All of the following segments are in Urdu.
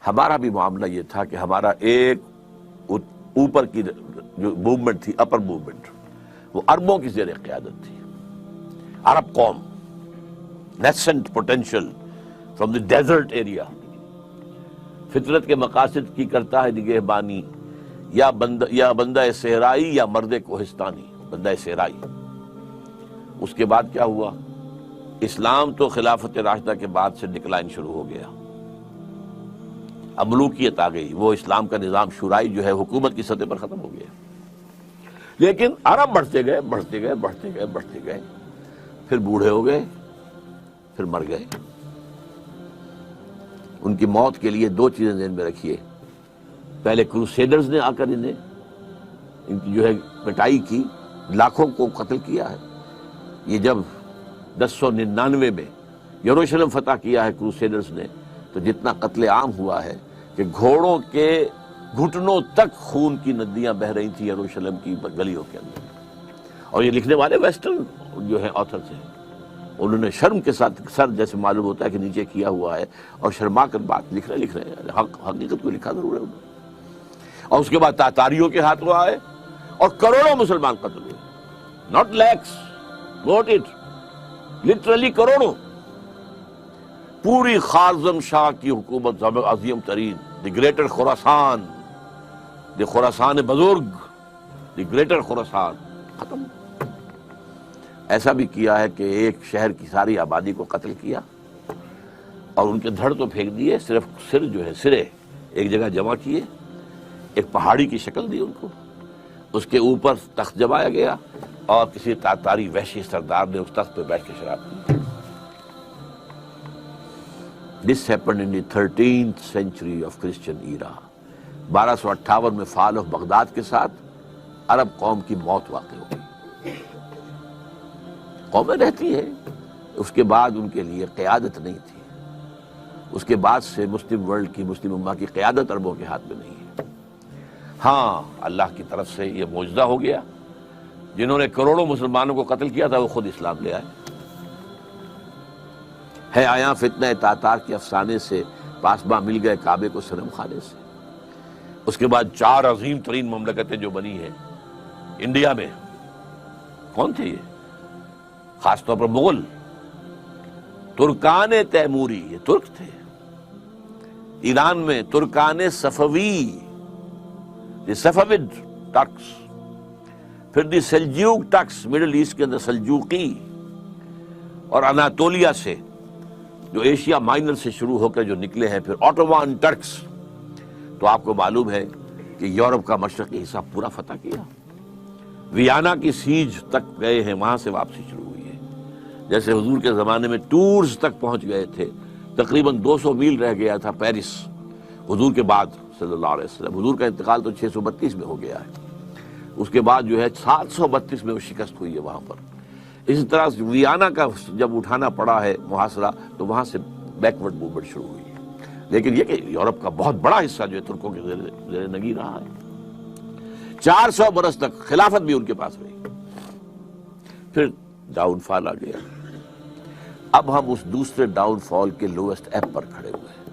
ہمارا بھی معاملہ یہ تھا کہ ہمارا ایک اوپر کی جو موومنٹ تھی، اپر موومنٹ، وہ عربوں کی زیر قیادت تھی. عرب قوم، nascent potential from the desert area, فطرت کے مقاصد کی کرتا ہے نگہبانی، یا بندہ صحرائی یا مرد کوہستانی، بندہ صحرائی. اس کے بعد کیا ہوا؟ اسلام تو خلافت راشدہ کے بعد سے ڈکلائن شروع ہو گیا، ملوکیت آ گئی، وہ اسلام کا نظام شورائی جو ہے حکومت کی سطح پر ختم ہو گیا. لیکن عرب بڑھتے گئے بڑھتے گئے بڑھتے گئے بڑھتے گئے، پھر بوڑھے ہو گئے، پھر مر گئے. ان کی موت کے لیے دو چیزیں ذہن میں رکھیے. پہلے کروسیڈرز نے آ کر ان کی جو ہے پٹائی کی، لاکھوں کو قتل کیا ہے. یہ جب 1099 میں یروشلم فتح کیا ہے کروسیڈرز نے، تو جتنا قتل عام ہوا ہے کہ گھوڑوں کے گھٹنوں تک خون کی ندیاں بہہ رہی تھیں یروشلم کی گلیوں کے اندر. اور یہ لکھنے والے ویسٹرن جو ہیں آتھرز ہیں، انہوں نے شرم کے ساتھ سر جیسے معلوم ہوتا ہے کہ نیچے کیا ہوا ہے، اور شرما کر بات لکھ رہے ہیں، حقیقت کو لکھا ضرور ہے انہوں نے. اور اس کے بعد تاتاریوں کے ہاتھوں آئے اور کروڑوں مسلمان قتل ہوئے. Not lakhs, note it, literally کروڑوں. پوری خارزم شاہ کی حکومت عظیم ترین، دی گریٹر خراسان، دی خراسان بزرگ، دی گریٹر خراسان، ختم. ایسا بھی کیا ہے کہ ایک شہر کی ساری آبادی کو قتل کیا اور ان کے دھڑ تو پھینک دیے، صرف سر جو ہے سرے ایک جگہ جمع کیے، ایک پہاڑی کی شکل دی ان کو، اس کے اوپر تخت جمایا گیا اور کسی تاتاری وحشی سردار نے اس تخت پہ بیٹھ کے شراب پی. This happened in the 13th century of Christian era. 1258 میں فال آف بغداد کے ساتھ عرب قوم کی موت واقع ہو گئی. قومیں رہتی ہیں، اس کے بعد ان کے لیے قیادت نہیں تھی. اس کے بعد سے مسلم ورلڈ کی، مسلم امہ کی قیادت عربوں کے ہاتھ میں نہیں ہے. ہاں، اللہ کی طرف سے یہ معجزہ ہو گیا، جنہوں نے کروڑوں مسلمانوں کو قتل کیا تھا وہ خود اسلام لے آئے. ہے آیا فتنہ تاتار کے افسانے سے، پاسباں مل گئے کعبے کو صنم خانے سے. اس کے بعد 4 عظیم ترین مملکتیں جو بنی ہیں انڈیا میں، کون تھے یہ؟ خاص طور پر مغل، ترکان تیموری، یہ ترک تھے. ایران میں ترکان صفوی، دی صفوید ٹرکس، پھر دی سلجوق ٹرکس، مڈل ایسٹ کے اندر سلجوقی، اور اناطولیہ سے جو ایشیا مائنر سے شروع ہو کر جو نکلے ہیں، پھر آٹومان ٹرکس. تو آپ کو معلوم ہے کہ یورپ کا مشرقی حصہ پورا فتح کیا. ویانا کی سیج تک گئے ہیں، وہاں سے واپسی شروع ہوئی ہے. جیسے حضور کے زمانے میں ٹورز تک پہنچ گئے تھے، تقریباً 200 میل رہ گیا تھا پیرس حضور کے بعد صلی اللہ علیہ وسلم. حضور کا انتقال تو 632 میں ہو گیا ہے. اس کے بعد جو ہے 732 میں وہ شکست ہوئی ہے وہاں پر. اسی طرح ویانا کا جب اٹھانا پڑا ہے محاصرہ، تو وہاں سے بیکورڈ موومنٹ شروع ہوئی ہے. لیکن یہ کہ یورپ کا بہت بڑا حصہ جو ہے ترکوں کے زیر نگی رہا ہے. 400 برس تک خلافت بھی ان کے پاس رہی. پھر ڈاؤن فال آ گیا. اب ہم اس دوسرے ڈاؤن فال کے لوئسٹ ایب پر کھڑے ہوئے ہیں،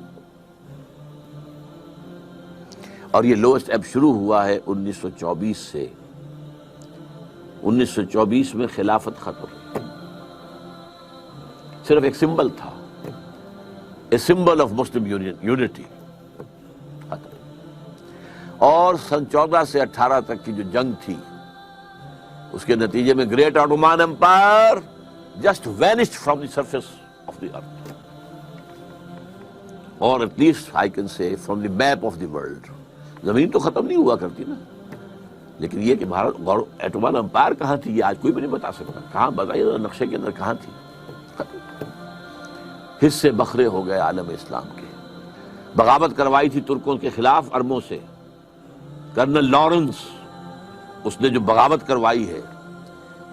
اور یہ لوئسٹ ایب شروع ہوا ہے 1924 سے. 1924 میں خلافت ختم ہوئی. صرف ایک سمبل تھا، a symbol of Muslim unity, ختم. اور سن 14 سے 18 تک کی جو جنگ تھی، اس کے نتیجے میں great Ottoman empire just vanished from the surface of the earth, اور at least I can say from the map of the world. زمین تو ختم نہیں ہوا کرتی نا، لیکن یہ کہ بھارت ایٹومان امپائر کہاں تھی یہ آج کوئی بھی نہیں بتا سکتا. کہاں بتائیے نقشے کے اندر کہاں تھی؟ حصے بکھرے ہو گئے عالم اسلام کے. بغاوت کروائی تھی ترکوں کے خلاف عربوں سے. کرنل لارنس، اس نے جو بغاوت کروائی ہے،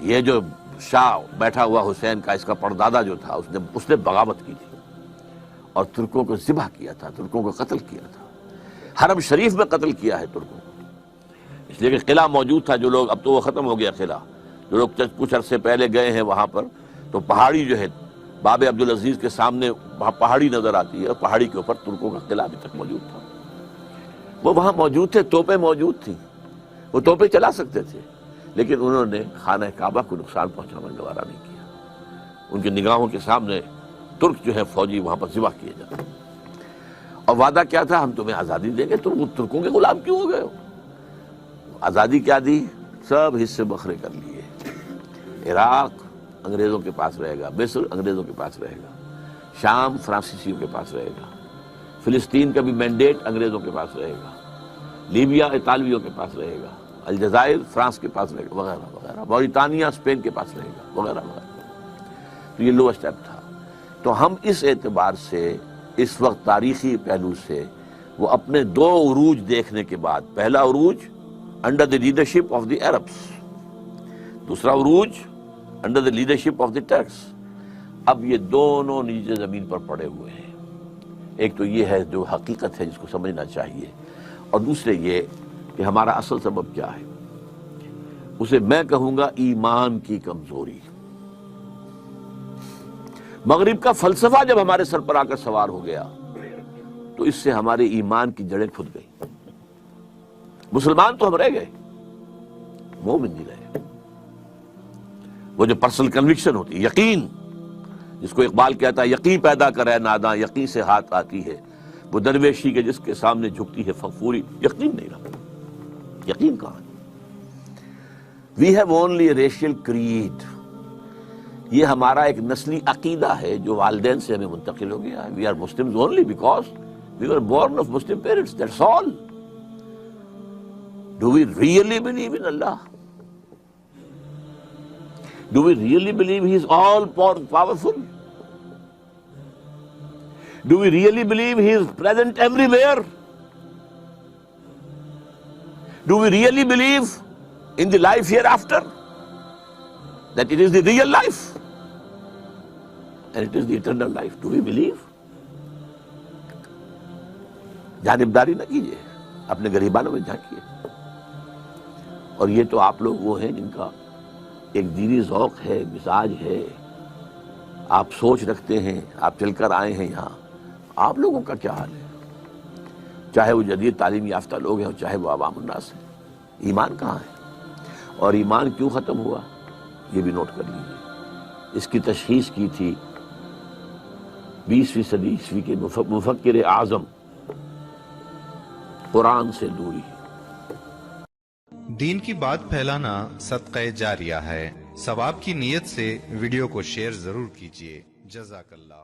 یہ جو شاہ بیٹھا ہوا حسین کا، اس کا پردادا جو تھا، اس نے بغاوت کی تھی اور ترکوں کو ذبح کیا تھا، ترکوں کو قتل کیا تھا. حرم شریف میں قتل کیا ہے ترکوں کو، اس لیے کہ قلعہ موجود تھا. جو لوگ، اب تو وہ ختم ہو گیا قلعہ، جو لوگ کچھ عرصے پہلے گئے ہیں وہاں پر، تو پہاڑی جو ہے باب عبدالعزیز کے سامنے وہاں پہاڑی نظر آتی ہے، اور پہاڑی کے اوپر ترکوں کا قلعہ ابھی تک موجود تھا. وہ وہاں موجود تھے، توپیں موجود تھیں، وہ توپیں چلا سکتے تھے، لیکن انہوں نے خانہ کعبہ کو نقصان پہنچانا گوارا نہیں کیا. ان کی نگاہوں کے سامنے ترک جو ہے فوجی وہاں پر ذبح کیے جاتے. اور وعدہ کیا تھا؟ ہم تمہیں آزادی دیں گے. ترکوں کے غلام کیوں ہو گئے ہو؟ آزادی کیا دی؟ سب حصے بکھرے کر لیے. عراق انگریزوں کے پاس رہے گا، مصر انگریزوں کے پاس رہے گا، شام فرانسیسیوں کے پاس رہے گا، فلسطین کا بھی مینڈیٹ انگریزوں کے پاس رہے گا، لیبیا اطالویوں کے پاس رہے گا، الجزائر فرانس کے پاس رہے گا، وغیرہ وغیرہ، موریٹانیہ اسپین کے پاس رہے گا، وغیرہ وغیرہ. تو یہ لوور اسٹیپ تھا. تو ہم اس اعتبار سے اس وقت تاریخی پہلو سے وہ اپنے دو عروج دیکھنے کے بعد، پہلا عروج under the leadership of the Arabs, دوسرا عروج under the leadership of the tricks. اب یہ دونوں نیچے زمین پر پڑے ہوئے ہیں. ایک تو یہ ہے جو حقیقت ہے جس کو سمجھنا چاہیے، اور دوسرے یہ کہ ہمارا اصل سبب کیا ہے. اسے میں کہوں گا ایمان کی کمزوری. مغرب کا فلسفہ جب ہمارے سر پر آ کر سوار ہو گیا تو اس سے ہمارے ایمان کی جڑیں کھد گئی. مسلمان تو ہم رہ گئے، مومن نہیں رہے. وہ جو پرسنل کنوکشن ہوتی ہے، یقین، جس کو اقبال کہتا ہے یقین پیدا کرے ناداں یقین سے ہاتھ آتی ہے، وہ درویشی کے جس کے سامنے جھکتی ہے فغفوری. یقین نہیں رہا. یقین کہاں؟ We have only a racial creed. یہ ہمارا ایک نسلی عقیدہ ہے جو والدین سے ہمیں منتقل ہو گیا ہے. We are Muslims only because we were born of Muslim parents, that's all. Do we really believe in Allah? Do we really believe He is all powerful? Do we really believe He is present everywhere? Do we really believe in the life hereafter? That it is the real life? And it is the eternal life. Do we believe? جانبداری نہ کیجیے، اپنے غریبانوں میں جھانکیے. اور یہ تو آپ لوگ وہ ہیں جن کا ایک دینی ذوق ہے، مزاج ہے، آپ سوچ رکھتے ہیں، آپ چل کر آئے ہیں یہاں. آپ لوگوں کا کیا حال ہے؟ چاہے وہ جدید تعلیم یافتہ لوگ ہیں اور چاہے وہ عوام الناس ہیں. ایمان کہاں ہے؟ اور ایمان کیوں ختم ہوا یہ بھی نوٹ کر لیجیے. اس کی تشخیص کی تھی 20ویں صدی عیسوی کے مفکر اعظم قرآن سے دوری. دین کی بات پھیلانا صدقہ جاریہ ہے. ثواب کی نیت سے ویڈیو کو شیئر ضرور کیجیے. جزاک اللہ.